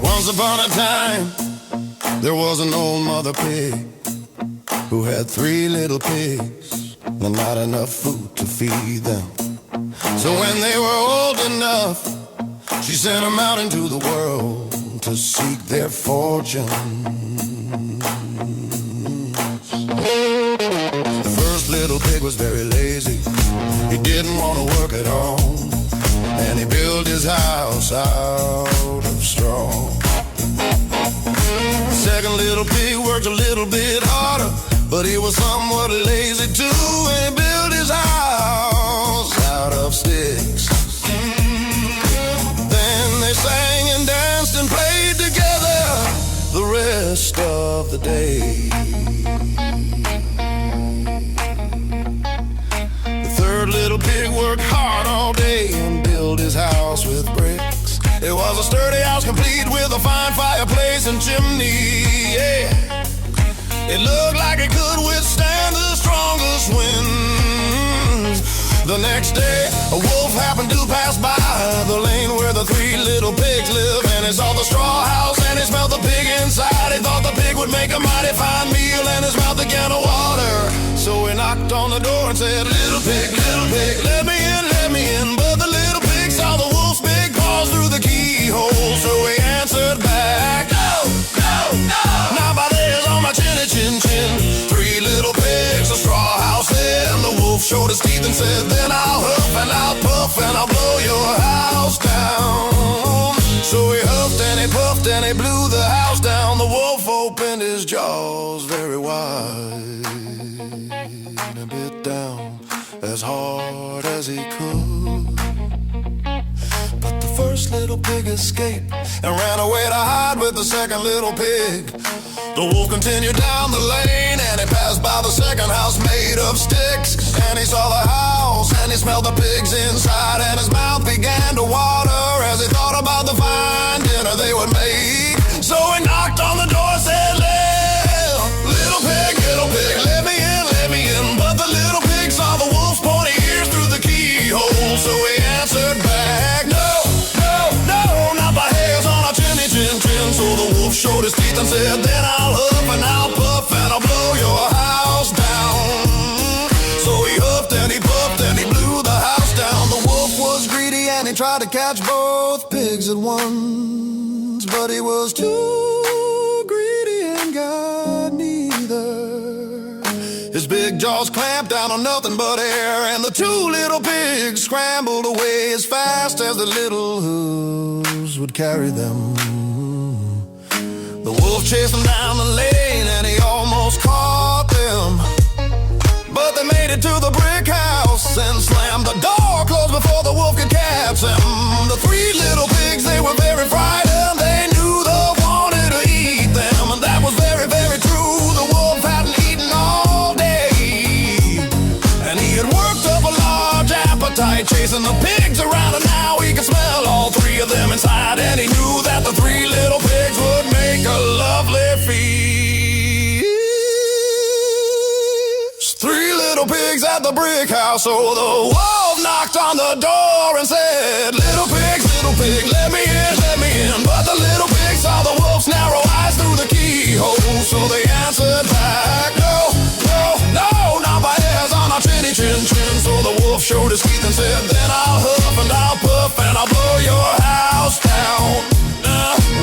Once upon a time, there was an old mother pig who had 3 little pigs and not enough food to feed them. So when they were old enough, she sent them out into the world to seek their fortunes. The first little pig was very lazy. He didn't want to work at all, and he built his house out of straw. The second little pig worked a little bit harder, but he was somewhat lazy too, and he built his house out of sticks. Then they sang and danced and played together the rest of the day. The third little pig worked hard all day and built his house with bricks. It was a sturdy house complete with a fine fireplace and chimney, yeah. It looked like it could withstand the strongest winds. The next day, a wolf happened to pass by the lane where the 3 little pigs live, and he saw the straw house and he smelled the pig inside. He thought the pig would make a mighty fine meal, and his mouth began to water. So he knocked on the door and said, little pig, let me in, let me in. But the little pig saw the wolf's big paws through the keyhole, so he answered back, no, no, no. Now by there's on my chinny chin chin. 3 little pigs, a straw house in. The wolf showed his teeth and said, then I'll huff and I'll puff and I'll blow your house down. So he huffed and he puffed and he blew the house down. The wolf opened his jaws very wide and bit down as hard as he could. But the first little pig escaped and ran away to hide with the second little pig. The wolf continued down the lane and he passed by the second house made of sticks. And he saw the house and he smelled the pigs inside, and his mouth began to water as he thought about the fine dinner they would make. So he knocked on the door and said, little pig, let me in, let me in. But the little pig saw the wolf's pointy ears through the keyhole, so he answered back, no, no, no, not by hairs on our chinny chin chin. So the wolf showed his teeth and said, then I'll huff and I'll puff and I'll blow your house down. So he huffed and he puffed and he blew the house down. The wolf was greedy and he tried to catch both pigs at once, but he was too greedy and got neither. His big jaws clamped down on nothing but air, and the 2 little pigs scrambled away as fast as the little hooves would carry them. The wolf chased them down the lane and he almost caught them, but they made it to the brick house and slammed the door closed before the wolf could catch them. The 3 little pigs, they were very frightened. They knew the wolf wanted to eat them, and that was very, very true. The wolf hadn't eaten all day, and he had worked up a large appetite chasing the pigs around, and now he could smell all 3 of them inside. And he knew that the 3 little pigs would make a lovely feast. 3 little pigs at the brick house, so the wolf knocked on the door and said, little pig, let me in, let me in. But the little pig saw the wolf's narrow eyes through the keyhole, so they answered back, no, no, no, not by hairs on our chinny chin chin. So the wolf showed his teeth and said, then I'll huff and I'll puff and I'll blow your house down.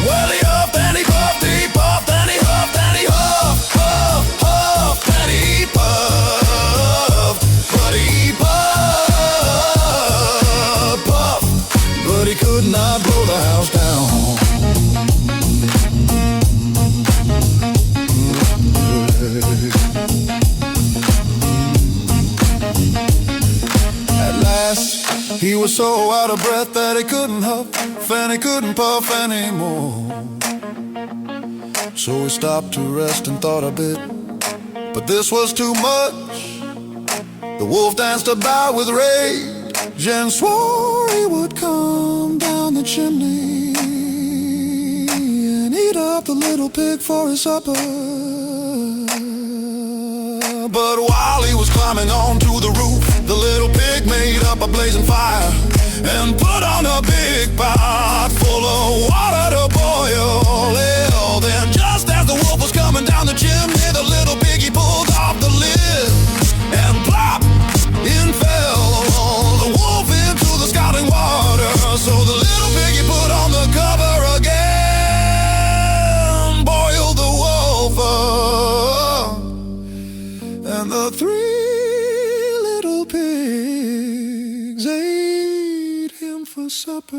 Well, he huffed and he puffed and he huffed and he huffed, huffed and he puffed, but he puffed, but he could not blow the house down. At last, He was so out of breath that he couldn't huff and he couldn't puff anymore. So he stopped to rest and thought a bit, but this was too much. The wolf danced about with rage and swore he would come down the chimney and eat up the little pig for his supper. But while he was climbing onto the roof, the little pig made up a blazing fire and put on a big pot full of water to boil. Hell, then just as the wolf was coming down the chimney, the little piggy pulled off the lid and plop, in fell the wolf into the scalding water. So the little piggy put on the cover again, boiled the wolf up, and the three little pigs ate him for supper.